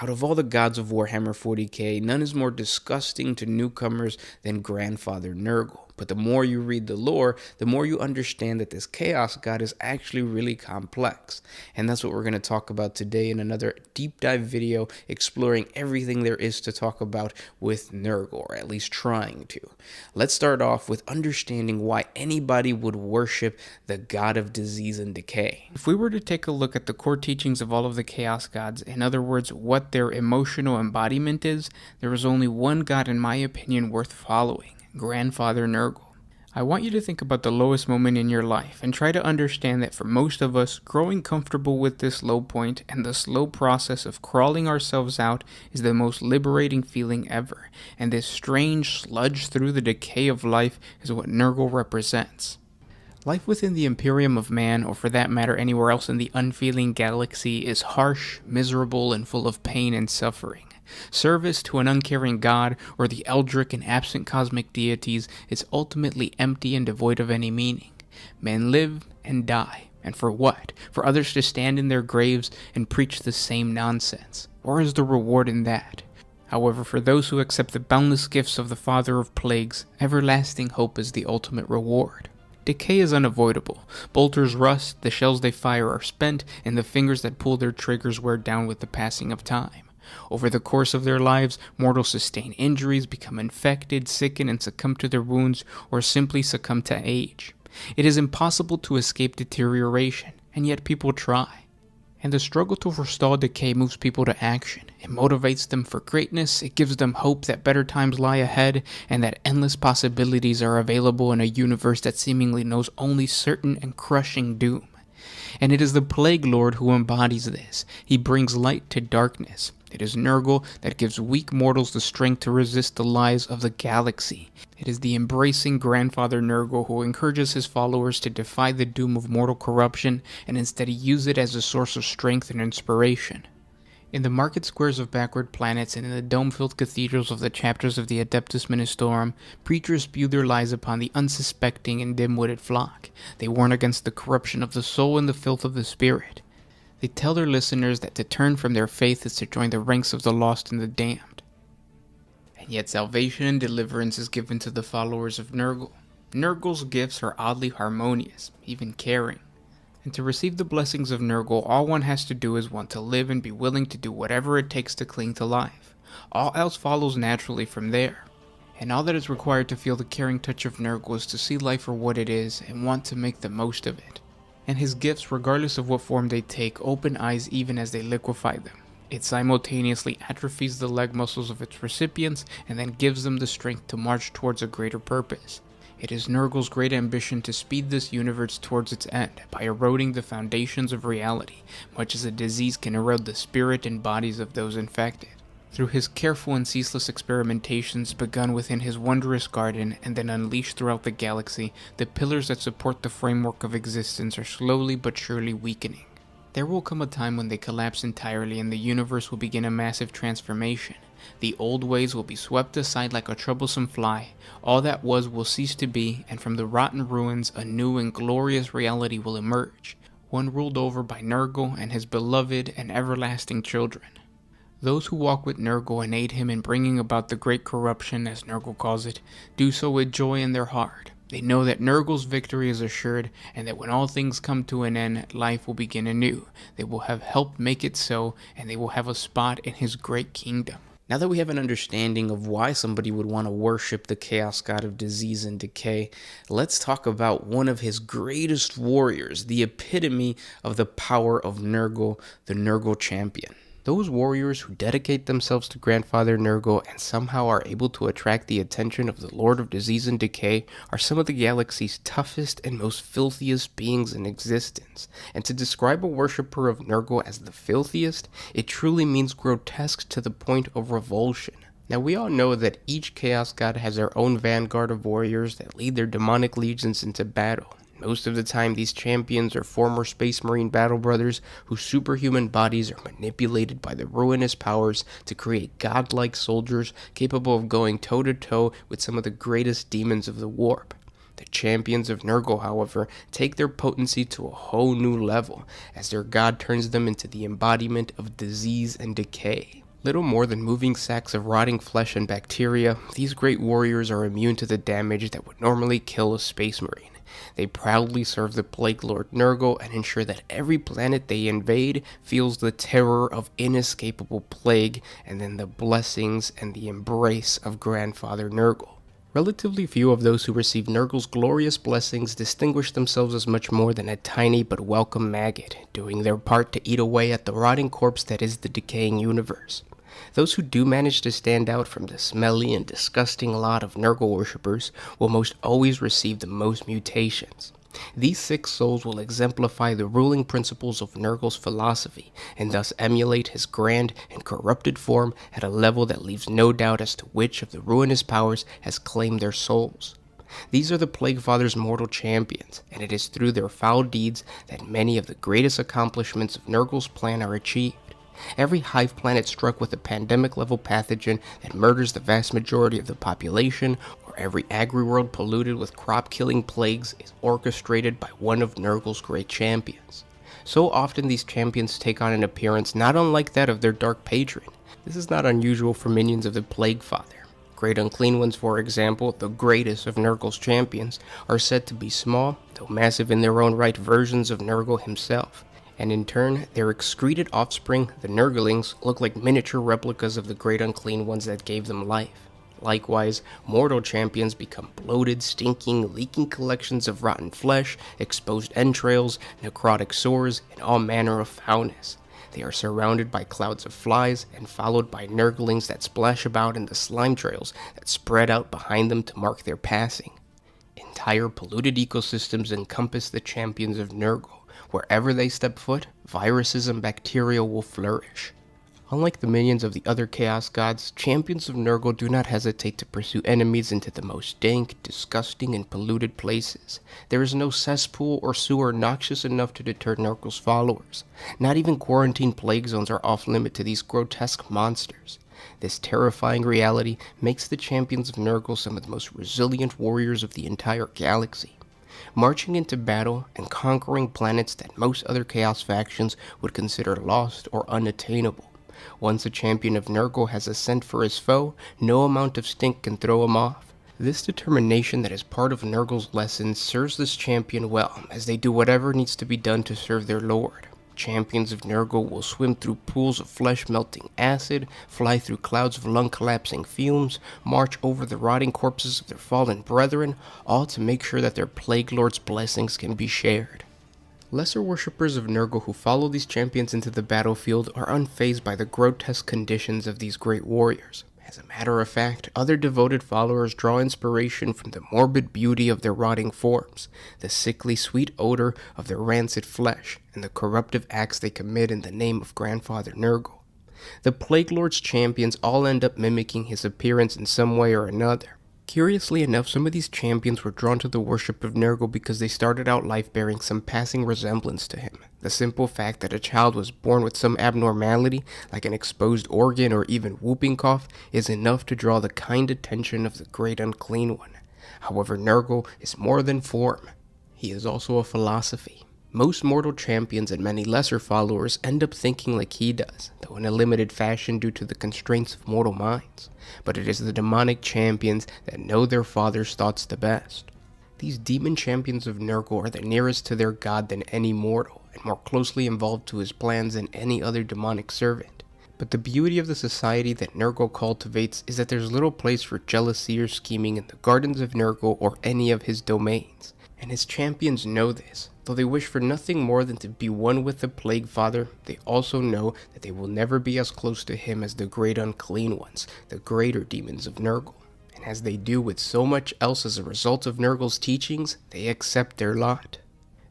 Out of all the gods of Warhammer 40K, none is more disgusting to newcomers than Grandfather Nurgle. But the more you read the lore, the more you understand that this Chaos God is actually really complex. And that's what we're going to talk about today in another deep dive video exploring everything there is to talk about with Nurgle, or at least trying to. Let's start off with understanding why anybody would worship the God of Disease and Decay. If we were to take a look at the core teachings of all of the Chaos Gods, in other words, what their emotional embodiment is, there is only one God in my opinion worth following: Grandfather Nurgle. I want you to think about the lowest moment in your life and try to understand that for most of us, growing comfortable with this low point and the slow process of crawling ourselves out is the most liberating feeling ever, and this strange sludge through the decay of life is what Nurgle represents. Life within the Imperium of Man, or for that matter anywhere else in the unfeeling galaxy, is harsh, miserable, and full of pain and suffering. Service to an uncaring god, or the eldritch and absent cosmic deities, is ultimately empty and devoid of any meaning. Men live and die, and for what? For others to stand in their graves and preach the same nonsense. Or is the reward in that? However, for those who accept the boundless gifts of the Father of Plagues, everlasting hope is the ultimate reward. Decay is unavoidable. Bolters rust, the shells they fire are spent, and the fingers that pull their triggers wear down with the passing of time. Over the course of their lives, mortals sustain injuries, become infected, sicken, and succumb to their wounds, or simply succumb to age. It is impossible to escape deterioration, and yet people try. And the struggle to forestall decay moves people to action. It motivates them for greatness, it gives them hope that better times lie ahead, and that endless possibilities are available in a universe that seemingly knows only certain and crushing doom. And it is the Plague Lord who embodies this. He brings light to darkness. It is Nurgle that gives weak mortals the strength to resist the lies of the galaxy. It is the embracing Grandfather Nurgle who encourages his followers to defy the doom of mortal corruption and instead use it as a source of strength and inspiration. In the market squares of backward planets and in the dome-filled cathedrals of the chapters of the Adeptus Ministorum, preachers spew their lies upon the unsuspecting and dim-witted flock. They warn against the corruption of the soul and the filth of the spirit. They tell their listeners that to turn from their faith is to join the ranks of the lost and the damned. And yet salvation and deliverance is given to the followers of Nurgle. Nurgle's gifts are oddly harmonious, even caring. And to receive the blessings of Nurgle, all one has to do is want to live and be willing to do whatever it takes to cling to life. All else follows naturally from there. And all that is required to feel the caring touch of Nurgle is to see life for what it is and want to make the most of it. And his gifts, regardless of what form they take, open eyes even as they liquefy them. It simultaneously atrophies the leg muscles of its recipients and then gives them the strength to march towards a greater purpose. It is Nurgle's great ambition to speed this universe towards its end by eroding the foundations of reality, much as a disease can erode the spirit and bodies of those infected. Through his careful and ceaseless experimentations begun within his wondrous garden and then unleashed throughout the galaxy, the pillars that support the framework of existence are slowly but surely weakening. There will come a time when they collapse entirely and the universe will begin a massive transformation. The old ways will be swept aside like a troublesome fly. All that was will cease to be, and from the rotten ruins a new and glorious reality will emerge, one ruled over by Nurgle and his beloved and everlasting children. Those who walk with Nurgle and aid him in bringing about the great corruption, as Nurgle calls it, do so with joy in their heart. They know that Nurgle's victory is assured, and that when all things come to an end, life will begin anew. They will have helped make it so, and they will have a spot in his great kingdom. Now that we have an understanding of why somebody would want to worship the Chaos God of Disease and Decay, let's talk about one of his greatest warriors, the epitome of the power of Nurgle, the Nurgle Champion. Those warriors who dedicate themselves to Grandfather Nurgle and somehow are able to attract the attention of the Lord of Disease and Decay are some of the galaxy's toughest and most filthiest beings in existence. And to describe a worshipper of Nurgle as the filthiest, it truly means grotesque to the point of revulsion. Now we all know that each Chaos God has their own vanguard of warriors that lead their demonic legions into battle. Most of the time, these champions are former Space Marine battle brothers whose superhuman bodies are manipulated by the ruinous powers to create godlike soldiers capable of going toe-to-toe with some of the greatest demons of the warp. The champions of Nurgle, however, take their potency to a whole new level, as their god turns them into the embodiment of disease and decay. Little more than moving sacks of rotting flesh and bacteria, these great warriors are immune to the damage that would normally kill a space marine. They proudly serve the Plague Lord Nurgle and ensure that every planet they invade feels the terror of inescapable plague and then the blessings and the embrace of Grandfather Nurgle. Relatively few of those who receive Nurgle's glorious blessings distinguish themselves as much more than a tiny but welcome maggot, doing their part to eat away at the rotting corpse that is the decaying universe. Those who do manage to stand out from the smelly and disgusting lot of Nurgle worshippers will most always receive the most mutations. These 6 souls will exemplify the ruling principles of Nurgle's philosophy, and thus emulate his grand and corrupted form at a level that leaves no doubt as to which of the ruinous powers has claimed their souls. These are the Plague Father's mortal champions, and it is through their foul deeds that many of the greatest accomplishments of Nurgle's plan are achieved. Every hive planet struck with a pandemic-level pathogen that murders the vast majority of the population, or every agri-world polluted with crop-killing plagues, is orchestrated by one of Nurgle's great champions. So often these champions take on an appearance not unlike that of their dark patron. This is not unusual for minions of the Plague Father. Great Unclean Ones, for example, the greatest of Nurgle's champions, are said to be small, though massive in their own right versions of Nurgle himself. And in turn, their excreted offspring, the Nurglings, look like miniature replicas of the Great Unclean Ones that gave them life. Likewise, mortal champions become bloated, stinking, leaking collections of rotten flesh, exposed entrails, necrotic sores, and all manner of foulness. They are surrounded by clouds of flies and followed by Nurglings that splash about in the slime trails that spread out behind them to mark their passing. Entire polluted ecosystems encompass the champions of Nurgle. Wherever they step foot, viruses and bacteria will flourish. Unlike the minions of the other Chaos Gods, champions of Nurgle do not hesitate to pursue enemies into the most dank, disgusting, and polluted places. There is no cesspool or sewer noxious enough to deter Nurgle's followers. Not even quarantine plague zones are off-limit to these grotesque monsters. This terrifying reality makes the champions of Nurgle some of the most resilient warriors of the entire galaxy. Marching into battle and conquering planets that most other Chaos factions would consider lost or unattainable. Once a champion of Nurgle has a scent for his foe, no amount of stink can throw him off. This determination that is part of Nurgle's lessons serves this champion well, as they do whatever needs to be done to serve their lord. Champions of Nurgle will swim through pools of flesh-melting acid, fly through clouds of lung-collapsing fumes, march over the rotting corpses of their fallen brethren, all to make sure that their Plague Lord's blessings can be shared. Lesser worshippers of Nurgle who follow these champions into the battlefield are unfazed by the grotesque conditions of these great warriors. As a matter of fact, other devoted followers draw inspiration from the morbid beauty of their rotting forms, the sickly sweet odor of their rancid flesh, and the corruptive acts they commit in the name of Grandfather Nurgle. The Plague Lord's champions all end up mimicking his appearance in some way or another. Curiously enough, some of these champions were drawn to the worship of Nurgle because they started out life bearing some passing resemblance to him. The simple fact that a child was born with some abnormality, like an exposed organ or even whooping cough, is enough to draw the kind attention of the Great Unclean One. However, Nurgle is more than form. He is also a philosophy. Most mortal champions and many lesser followers end up thinking like he does, though in a limited fashion due to the constraints of mortal minds. But it is the demonic champions that know their father's thoughts the best. These demon champions of Nurgle are the nearest to their god than any mortal, and more closely involved to his plans than any other demonic servant. But the beauty of the society that Nurgle cultivates is that there's little place for jealousy or scheming in the gardens of Nurgle or any of his domains. And his champions know this. Though they wish for nothing more than to be one with the Plague Father, they also know that they will never be as close to him as the Great Unclean Ones, the greater demons of Nurgle. And as they do with so much else as a result of Nurgle's teachings, they accept their lot.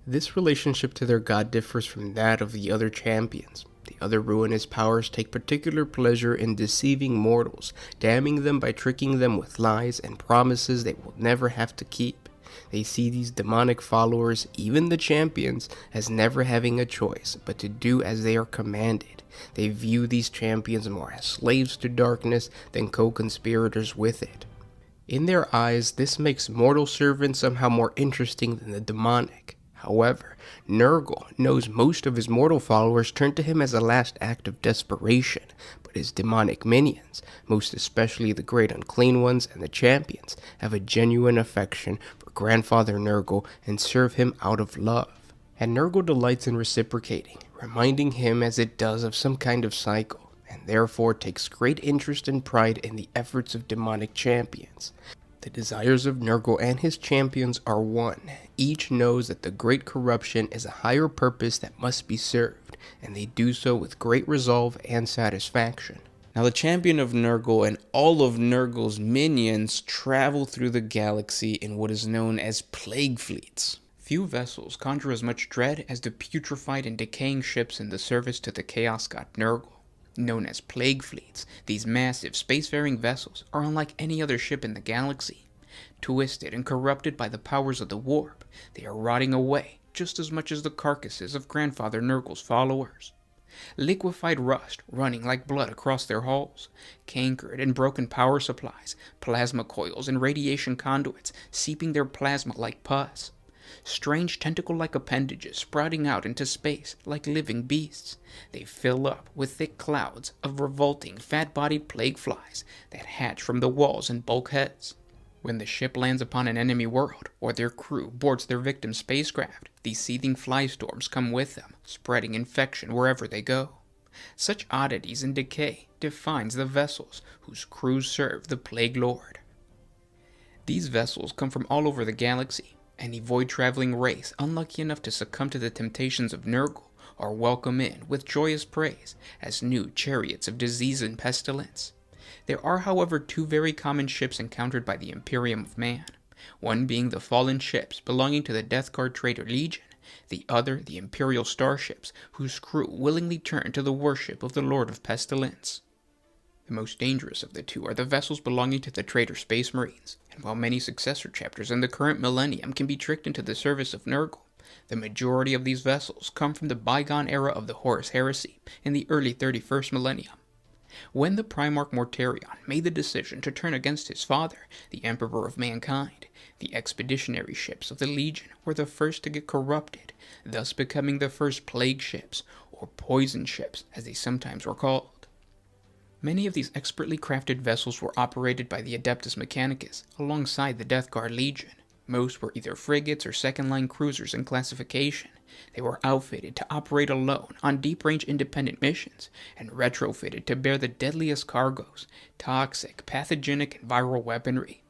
This relationship to their god differs from that of the other champions. The other ruinous powers take particular pleasure in deceiving mortals, damning them by tricking them with lies and promises they will never have to keep. They see these demonic followers, even the champions, as never having a choice but to do as they are commanded. They view these champions more as slaves to darkness than co-conspirators with it. In their eyes, this makes mortal servants somehow more interesting than the demonic. However, Nurgle knows most of his mortal followers turn to him as a last act of desperation, but his demonic minions, most especially the Great Unclean Ones and the Champions, have a genuine affection for Grandfather Nurgle and serve him out of love. And Nurgle delights in reciprocating, reminding him as it does of some kind of cycle, and therefore takes great interest and pride in the efforts of demonic champions. The desires of Nurgle and his champions are one. Each knows that the great corruption is a higher purpose that must be served, and they do so with great resolve and satisfaction. Now the champion of Nurgle and all of Nurgle's minions travel through the galaxy in what is known as plague fleets. Few vessels conjure as much dread as the putrefied and decaying ships in the service to the Chaos God Nurgle. Known as plague fleets, these massive spacefaring vessels are unlike any other ship in the galaxy. Twisted and corrupted by the powers of the warp, they are rotting away just as much as the carcasses of Grandfather Nurgle's followers. Liquefied rust running like blood across their hulls, cankered and broken power supplies, plasma coils and radiation conduits seeping their plasma like pus. Strange tentacle-like appendages sprouting out into space like living beasts. They fill up with thick clouds of revolting, fat-bodied plague flies that hatch from the walls and bulkheads. When the ship lands upon an enemy world, or their crew boards their victim's spacecraft, these seething fly storms come with them, spreading infection wherever they go. Such oddities and decay defines the vessels whose crews serve the Plague Lord. These vessels come from all over the galaxy. Any void-traveling race unlucky enough to succumb to the temptations of Nurgle are welcome in with joyous praise as new chariots of disease and pestilence. There are, however, two very common ships encountered by the Imperium of Man, one being the fallen ships belonging to the Death Guard Traitor Legion, the other the Imperial starships whose crew willingly turn to the worship of the Lord of Pestilence. The most dangerous of the two are the vessels belonging to the Traitor Space Marines, and while many successor chapters in the current millennium can be tricked into the service of Nurgle, the majority of these vessels come from the bygone era of the Horus Heresy in the early 31st millennium. When the Primarch Mortarion made the decision to turn against his father, the Emperor of Mankind, the expeditionary ships of the Legion were the first to get corrupted, thus becoming the first plague ships, or poison ships as they sometimes were called. Many of these expertly crafted vessels were operated by the Adeptus Mechanicus alongside the Death Guard Legion. Most were either frigates or second-line cruisers in classification. They were outfitted to operate alone on deep-range independent missions and retrofitted to bear the deadliest cargoes, toxic, pathogenic, and viral weaponry.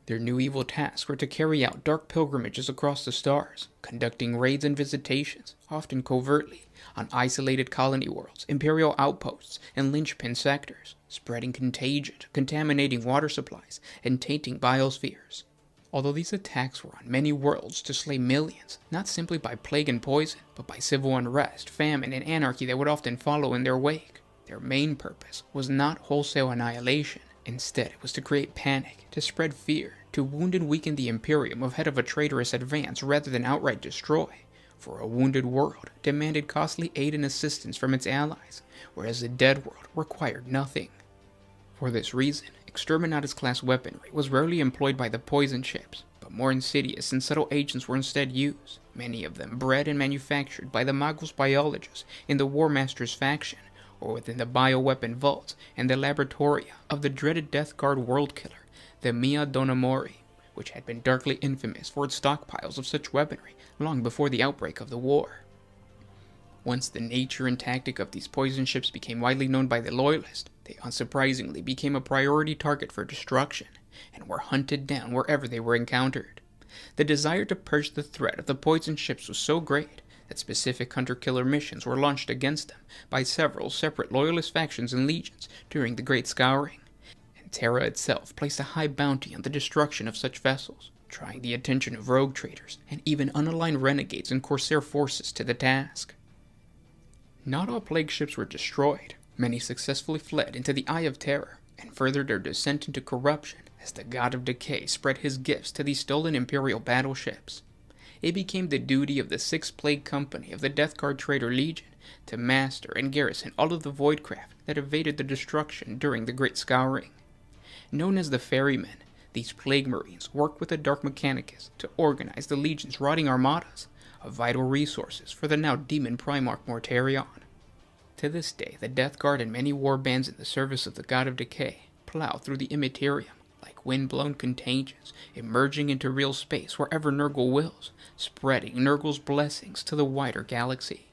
Their new evil tasks were to carry out dark pilgrimages across the stars, conducting raids and visitations, often covertly, on isolated colony worlds, imperial outposts, and linchpin sectors, spreading contagion, contaminating water supplies, and tainting biospheres. Although these attacks were on many worlds to slay millions, not simply by plague and poison, but by civil unrest, famine, and anarchy that would often follow in their wake, their main purpose was not wholesale annihilation. Instead, it was to create panic, to spread fear, to wound and weaken the Imperium ahead of a traitorous advance rather than outright destroy, for a wounded world demanded costly aid and assistance from its allies, whereas the dead world required nothing. For this reason, Exterminatus-class weaponry was rarely employed by the poison ships, but more insidious and subtle agents were instead used, many of them bred and manufactured by the Nurgles biologists in the War Master's faction, or within the bioweapon vaults and the laboratoria of the dreaded Death Guard world killer, the Mia Donamori, which had been darkly infamous for its stockpiles of such weaponry long before the outbreak of the war. Once the nature and tactic of these poison ships became widely known by the Loyalists, they unsurprisingly became a priority target for destruction, and were hunted down wherever they were encountered. The desire to purge the threat of the poison ships was so great that specific hunter-killer missions were launched against them by several separate Loyalist factions and legions during the Great Scouring, and Terra itself placed a high bounty on the destruction of such vessels, drawing the attention of rogue traders and even unaligned renegades and corsair forces to the task. Not all plague ships were destroyed. Many successfully fled into the Eye of Terror and furthered their descent into corruption as the God of Decay spread his gifts to these stolen Imperial battleships. It became the duty of the Sixth Plague Company of the Death Guard Traitor Legion to master and garrison all of the voidcraft that evaded the destruction during the Great Scouring. Known as the Ferrymen, these Plague Marines worked with the Dark Mechanicus to organize the Legion's rotting armadas of vital resources for the now demon Primarch Mortarion. To this day, the Death Guard and many war bands in the service of the God of Decay plow through the immaterium like wind-blown contagions, emerging into real space wherever Nurgle wills, spreading Nurgle's blessings to the wider galaxy.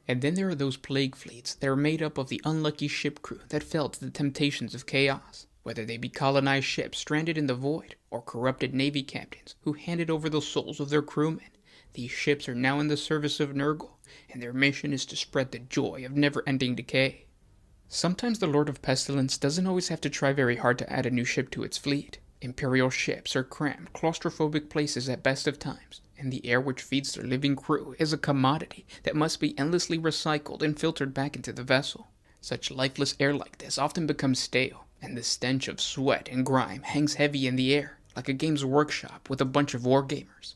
And then there are those plague fleets that are made up of the unlucky ship crew that fell to the temptations of chaos, whether they be colonized ships stranded in the void or corrupted navy captains who handed over the souls of their crewmen. These ships are now in the service of Nurgle, and their mission is to spread the joy of never-ending decay. Sometimes the Lord of Pestilence doesn't always have to try very hard to add a new ship to its fleet. Imperial ships are crammed, claustrophobic places at best of times, and the air which feeds their living crew is a commodity that must be endlessly recycled and filtered back into the vessel. Such lifeless air like this often becomes stale, and the stench of sweat and grime hangs heavy in the air, like a games workshop with a bunch of wargamers.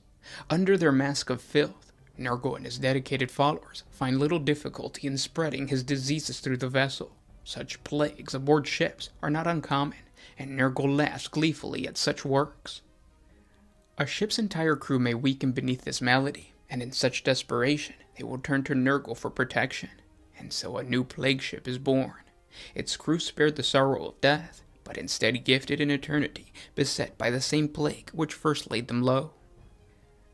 Under their mask of filth, Nurgle and his dedicated followers find little difficulty in spreading his diseases through the vessel. Such plagues aboard ships are not uncommon, and Nurgle laughs gleefully at such works. A ship's entire crew may weaken beneath this malady, and in such desperation they will turn to Nurgle for protection. And so a new plague ship is born. Its crew spared the sorrow of death, but instead gifted an eternity beset by the same plague which first laid them low.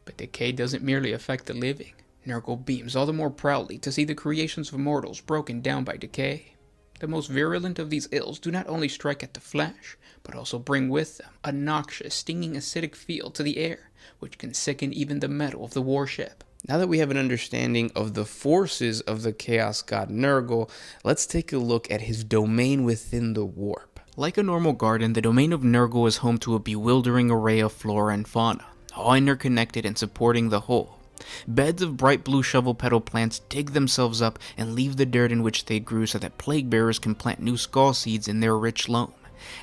But decay doesn't merely affect the living. Nurgle beams all the more proudly to see the creations of mortals broken down by decay. The most virulent of these ills do not only strike at the flesh, but also bring with them a noxious, stinging acidic feel to the air, which can sicken even the metal of the warship. Now that we have an understanding of the forces of the Chaos God Nurgle, let's take a look at his domain within the warp. Like a normal garden, the domain of Nurgle is home to a bewildering array of flora and fauna, all interconnected and supporting the whole. Beds of bright blue shovel petal plants dig themselves up and leave the dirt in which they grew so that plague bearers can plant new skull seeds in their rich loam.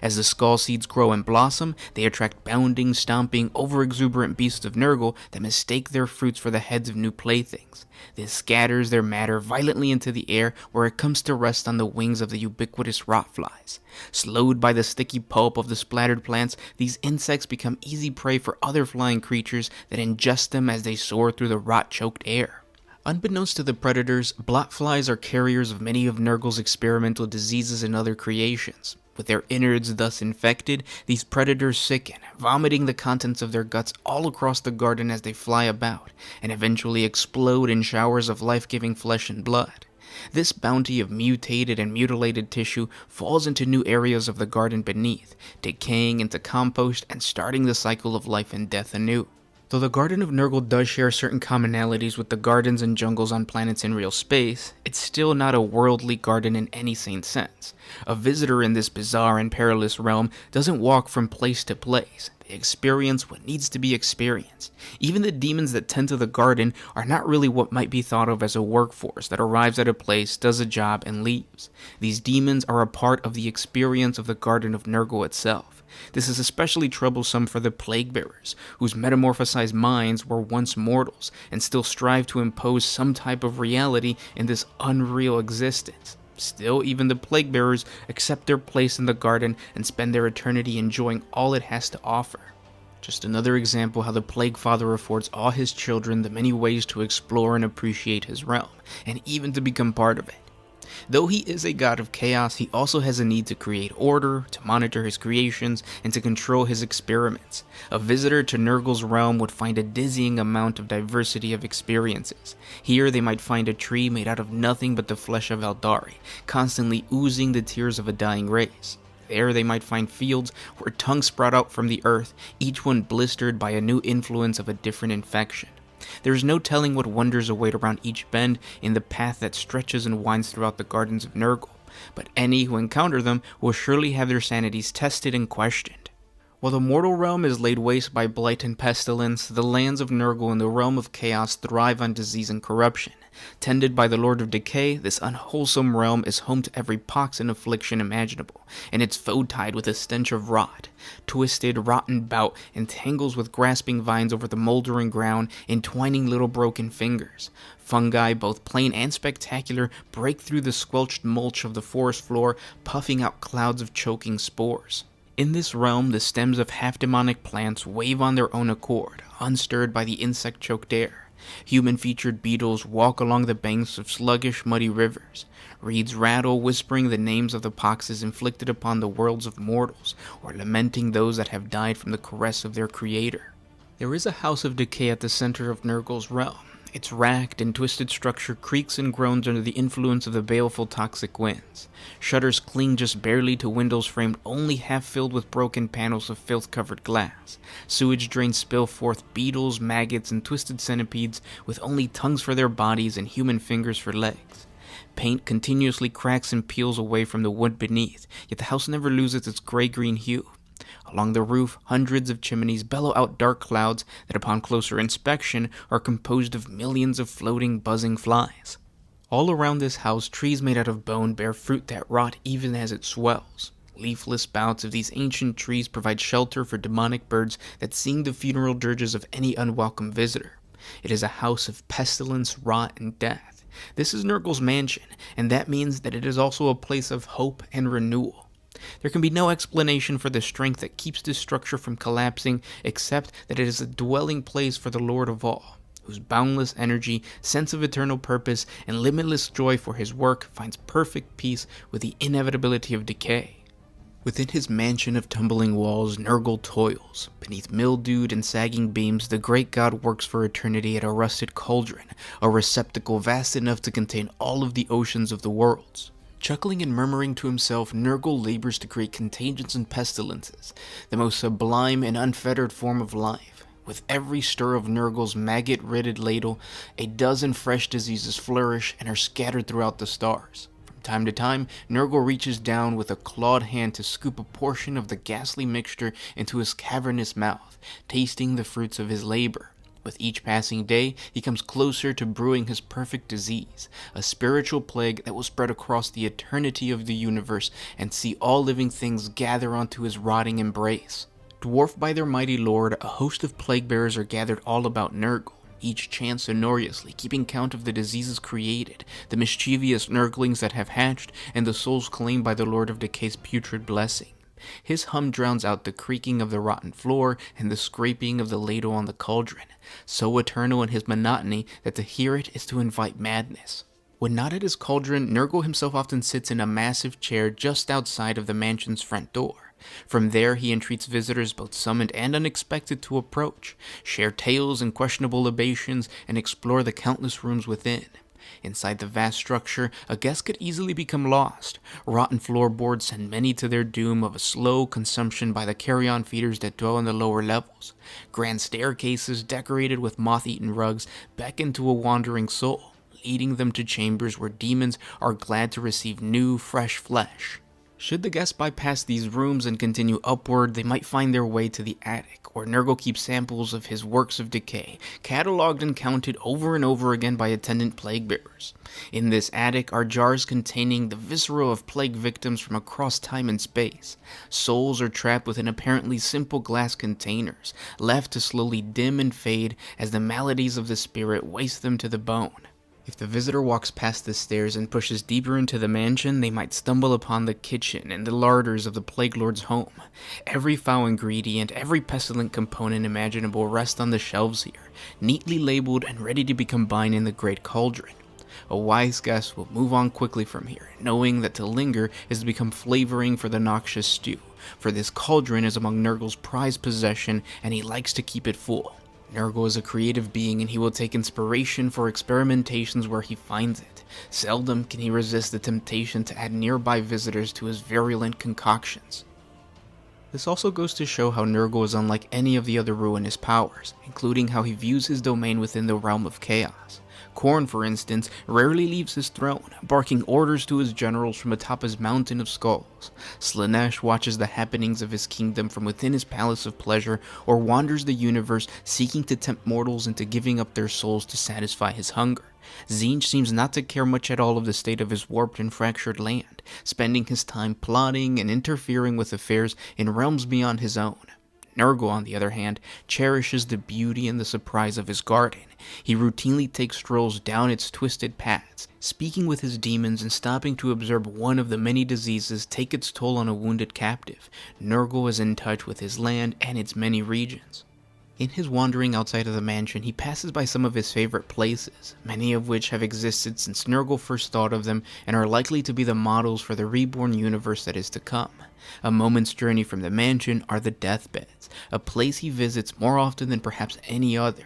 As the skull seeds grow and blossom, they attract bounding, stomping, over-exuberant beasts of Nurgle that mistake their fruits for the heads of new playthings. This scatters their matter violently into the air, where it comes to rest on the wings of the ubiquitous rotflies. Slowed by the sticky pulp of the splattered plants, these insects become easy prey for other flying creatures that ingest them as they soar through the rot-choked air. Unbeknownst to the predators, blotflies are carriers of many of Nurgle's experimental diseases and other creations. With their innards thus infected, these predators sicken, vomiting the contents of their guts all across the garden as they fly about, and eventually explode in showers of life-giving flesh and blood. This bounty of mutated and mutilated tissue falls into new areas of the garden beneath, decaying into compost and starting the cycle of life and death anew. Though the Garden of Nurgle does share certain commonalities with the gardens and jungles on planets in real space, it's still not a worldly garden in any sane sense. A visitor in this bizarre and perilous realm doesn't walk from place to place. They experience what needs to be experienced. Even the demons that tend to the garden are not really what might be thought of as a workforce that arrives at a place, does a job, and leaves. These demons are a part of the experience of the Garden of Nurgle itself. This is especially troublesome for the plague bearers, whose metamorphosized minds were once mortals and still strive to impose some type of reality in this unreal existence. Still, even the plague bearers accept their place in the garden and spend their eternity enjoying all it has to offer. Just another example how the Plague Father affords all his children the many ways to explore and appreciate his realm, and even to become part of it. Though he is a god of chaos, he also has a need to create order, to monitor his creations, and to control his experiments. A visitor to Nurgle's realm would find a dizzying amount of diversity of experiences. Here they might find a tree made out of nothing but the flesh of Eldari, constantly oozing the tears of a dying race. There they might find fields where tongues sprout out from the earth, each one blistered by a new influence of a different infection. There is no telling what wonders await around each bend in the path that stretches and winds throughout the gardens of Nurgle, but any who encounter them will surely have their sanities tested and questioned. While the mortal realm is laid waste by blight and pestilence, the lands of Nurgle and the realm of chaos thrive on disease and corruption. Tended by the Lord of Decay, this unwholesome realm is home to every pox and affliction imaginable, and its foe tide with a stench of rot. Twisted, rotten bout entangles with grasping vines over the moldering ground, entwining little broken fingers. Fungi, both plain and spectacular, break through the squelched mulch of the forest floor, puffing out clouds of choking spores. In this realm, the stems of half-demonic plants wave on their own accord, unstirred by the insect-choked air. Human-featured beetles walk along the banks of sluggish, muddy rivers. Reeds rattle, whispering the names of the poxes inflicted upon the worlds of mortals, or lamenting those that have died from the caress of their creator. There is a house of decay at the center of Nurgle's realm. Its racked and twisted structure creaks and groans under the influence of the baleful toxic winds. Shutters cling just barely to windows framed only half filled with broken panels of filth-covered glass. Sewage drains spill forth beetles, maggots, and twisted centipedes with only tongues for their bodies and human fingers for legs. Paint continuously cracks and peels away from the wood beneath, yet the house never loses its gray-green hue. Along the roof, hundreds of chimneys bellow out dark clouds that upon closer inspection are composed of millions of floating, buzzing flies. All around this house, trees made out of bone bear fruit that rot even as it swells. Leafless boughs of these ancient trees provide shelter for demonic birds that sing the funeral dirges of any unwelcome visitor. It is a house of pestilence, rot, and death. This is Nurgles Mansion, and that means that it is also a place of hope and renewal. There can be no explanation for the strength that keeps this structure from collapsing, except that it is a dwelling place for the Lord of all, whose boundless energy, sense of eternal purpose, and limitless joy for his work finds perfect peace with the inevitability of decay. Within his mansion of tumbling walls, Nurgle toils. Beneath mildewed and sagging beams, the great god works for eternity at a rusted cauldron, a receptacle vast enough to contain all of the oceans of the worlds. Chuckling and murmuring to himself, Nurgle labors to create contagions and pestilences, the most sublime and unfettered form of life. With every stir of Nurgle's maggot-riddled ladle, a dozen fresh diseases flourish and are scattered throughout the stars. From time to time, Nurgle reaches down with a clawed hand to scoop a portion of the ghastly mixture into his cavernous mouth, tasting the fruits of his labor. With each passing day, he comes closer to brewing his perfect disease, a spiritual plague that will spread across the eternity of the universe and see all living things gather onto his rotting embrace. Dwarfed by their mighty lord, a host of plague-bearers are gathered all about Nurgle, each chant sonorously, keeping count of the diseases created, the mischievous Nurglings that have hatched, and the souls claimed by the Lord of Decay's putrid blessing. His hum drowns out the creaking of the rotten floor and the scraping of the ladle on the cauldron, so eternal in his monotony that to hear it is to invite madness. When not at his cauldron, Nurgle himself often sits in a massive chair just outside of the mansion's front door. From there, he entreats visitors both summoned and unexpected to approach, share tales and questionable libations, and explore the countless rooms within. Inside the vast structure, a guest could easily become lost. Rotten floorboards send many to their doom of a slow consumption by the carrion feeders that dwell in the lower levels. Grand staircases decorated with moth-eaten rugs beckon to a wandering soul, leading them to chambers where demons are glad to receive new, fresh flesh. Should the guests bypass these rooms and continue upward, they might find their way to the attic, where Nurgle keeps samples of his works of decay, cataloged and counted over and over again by attendant plague-bearers. In this attic are jars containing the viscera of plague victims from across time and space. Souls are trapped within apparently simple glass containers, left to slowly dim and fade as the maladies of the spirit waste them to the bone. If the visitor walks past the stairs and pushes deeper into the mansion, they might stumble upon the kitchen and the larders of the Plague Lord's home. Every foul ingredient, every pestilent component imaginable rest on the shelves here, neatly labeled and ready to be combined in the great cauldron. A wise guest will move on quickly from here, knowing that to linger is to become flavoring for the noxious stew, for this cauldron is among Nurgle's prized possession and he likes to keep it full. Nurgle is a creative being and he will take inspiration for experimentations where he finds it. Seldom can he resist the temptation to add nearby visitors to his virulent concoctions. This also goes to show how Nurgle is unlike any of the other ruinous powers, including how he views his domain within the realm of chaos. Khorne, for instance, rarely leaves his throne, barking orders to his generals from atop his mountain of skulls. Slaanesh watches the happenings of his kingdom from within his palace of pleasure, or wanders the universe seeking to tempt mortals into giving up their souls to satisfy his hunger. Tzeentch seems not to care much at all of the state of his warped and fractured land, spending his time plotting and interfering with affairs in realms beyond his own. Nurgle, on the other hand, cherishes the beauty and the surprise of his garden. He routinely takes strolls down its twisted paths, speaking with his demons and stopping to observe one of the many diseases take its toll on a wounded captive. Nurgle is in touch with his land and its many regions. In his wandering outside of the mansion, he passes by some of his favorite places, many of which have existed since Nurgle first thought of them and are likely to be the models for the reborn universe that is to come. A moment's journey from the mansion are the deathbeds, a place he visits more often than perhaps any other.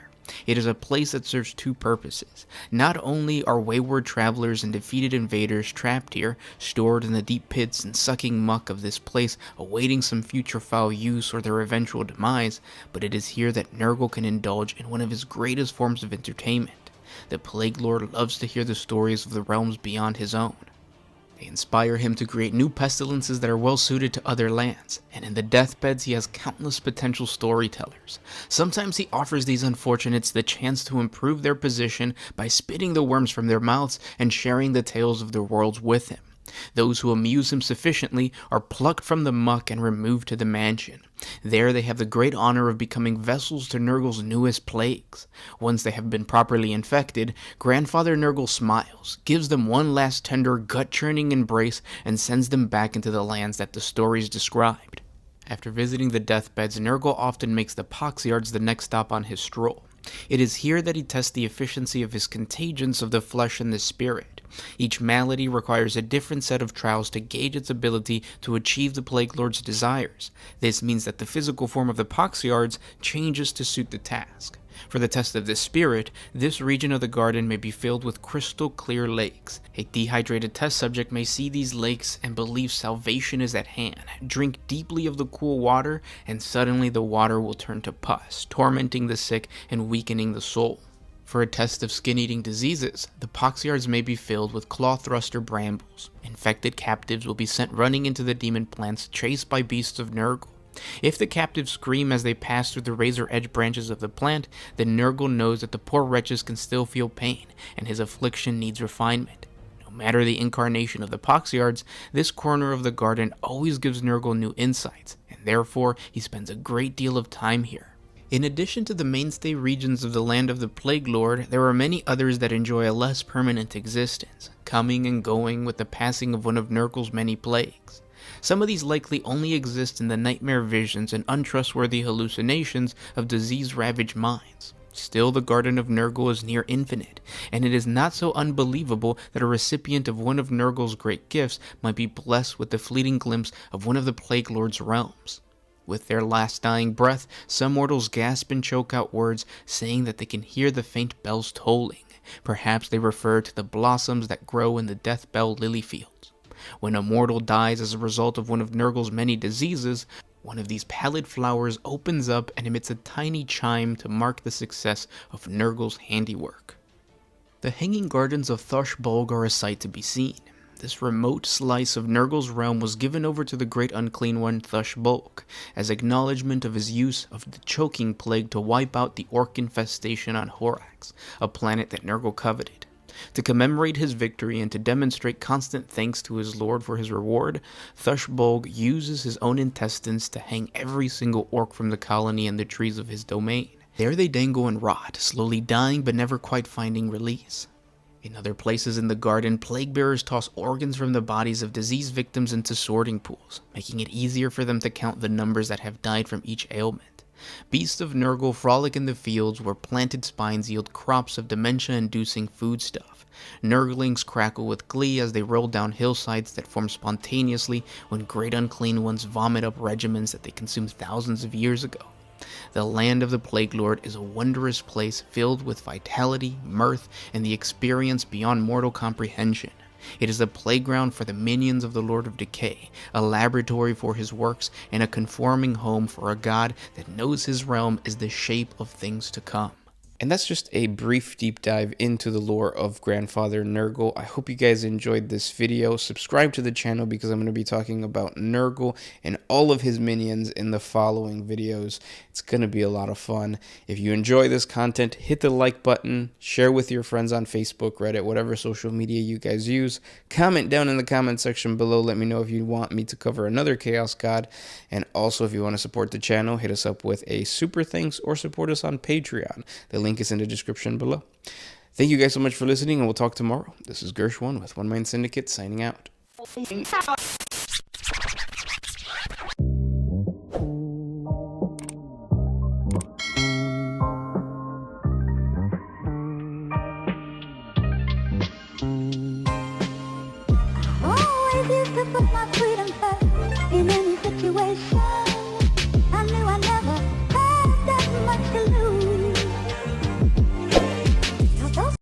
It is a place that serves two purposes. Not only are wayward travelers and defeated invaders trapped here, stored in the deep pits and sucking muck of this place, awaiting some future foul use or their eventual demise, but it is here that Nurgle can indulge in one of his greatest forms of entertainment. The Plague Lord loves to hear the stories of the realms beyond his own. They inspire him to create new pestilences that are well suited to other lands, and in the deathbeds he has countless potential storytellers. Sometimes he offers these unfortunates the chance to improve their position by spitting the worms from their mouths and sharing the tales of their worlds with him. Those who amuse him sufficiently are plucked from the muck and removed to the mansion. There they have the great honor of becoming vessels to Nurgle's newest plagues. Once they have been properly infected, Grandfather Nurgle smiles, gives them one last tender, gut-churning embrace, and sends them back into the lands that the stories described. After visiting the deathbeds, Nurgle often makes the Poxyards the next stop on his stroll. It is here that he tests the efficiency of his contagions of the flesh and the spirit. Each malady requires a different set of trials to gauge its ability to achieve the Plague Lord's desires. This means that the physical form of the Poxyards changes to suit the task. For the test of the spirit, this region of the garden may be filled with crystal clear lakes. A dehydrated test subject may see these lakes and believe salvation is at hand. Drink deeply of the cool water, and suddenly the water will turn to pus, tormenting the sick and weakening the soul. For a test of skin-eating diseases, the Poxyards may be filled with claw thruster brambles. Infected captives will be sent running into the demon plants, chased by beasts of Nurgle. If the captives scream as they pass through the razor-edged branches of the plant, then Nurgle knows that the poor wretches can still feel pain, and his affliction needs refinement. No matter the incarnation of the Poxyards, this corner of the garden always gives Nurgle new insights, and therefore he spends a great deal of time here. In addition to the mainstay regions of the land of the Plague Lord, there are many others that enjoy a less permanent existence, coming and going with the passing of one of Nurgle's many plagues. Some of these likely only exist in the nightmare visions and untrustworthy hallucinations of disease-ravaged minds. Still, the Garden of Nurgle is near infinite, and it is not so unbelievable that a recipient of one of Nurgle's great gifts might be blessed with the fleeting glimpse of one of the Plague Lord's realms. With their last dying breath, some mortals gasp and choke out words, saying that they can hear the faint bells tolling. Perhaps they refer to the blossoms that grow in the death bell lily fields. When a mortal dies as a result of one of Nurgle's many diseases, one of these pallid flowers opens up and emits a tiny chime to mark the success of Nurgle's handiwork. The hanging gardens of Thushbolg are a sight to be seen. This remote slice of Nurgle's realm was given over to the great unclean one Thushbolg, as acknowledgement of his use of the choking plague to wipe out the orc infestation on Horax, a planet that Nurgle coveted. To commemorate his victory and to demonstrate constant thanks to his lord for his reward, Thushbolg uses his own intestines to hang every single orc from the colony and the trees of his domain. There they dangle and rot, slowly dying but never quite finding release. In other places in the garden, plague-bearers toss organs from the bodies of disease victims into sorting pools, making it easier for them to count the numbers that have died from each ailment. Beasts of Nurgle frolic in the fields where planted spines yield crops of dementia-inducing foodstuff. Nurglings crackle with glee as they roll down hillsides that form spontaneously when great unclean ones vomit up regimens that they consumed thousands of years ago. The land of the Plague Lord is a wondrous place filled with vitality, mirth, and the experience beyond mortal comprehension. It is a playground for the minions of the Lord of Decay, a laboratory for his works, and a conforming home for a god that knows his realm is the shape of things to come. And that's just a brief deep dive into the lore of Grandfather Nurgle. I hope you guys enjoyed this video. Subscribe to the channel because I'm going to be talking about Nurgle and all of his minions in the following videos. It's going to be a lot of fun. If you enjoy this content, hit the like button, share with your friends on Facebook, Reddit, whatever social media you guys use. Comment down in the comment section below. Let me know if you want me to cover another Chaos God. And also, if you want to support the channel, hit us up with a super thanks or support us on Patreon. The link is in the description below. Thank you guys so much for listening, and we'll talk tomorrow. This is Gersh1 with One Mind Syndicate signing out. Always used to put my freedom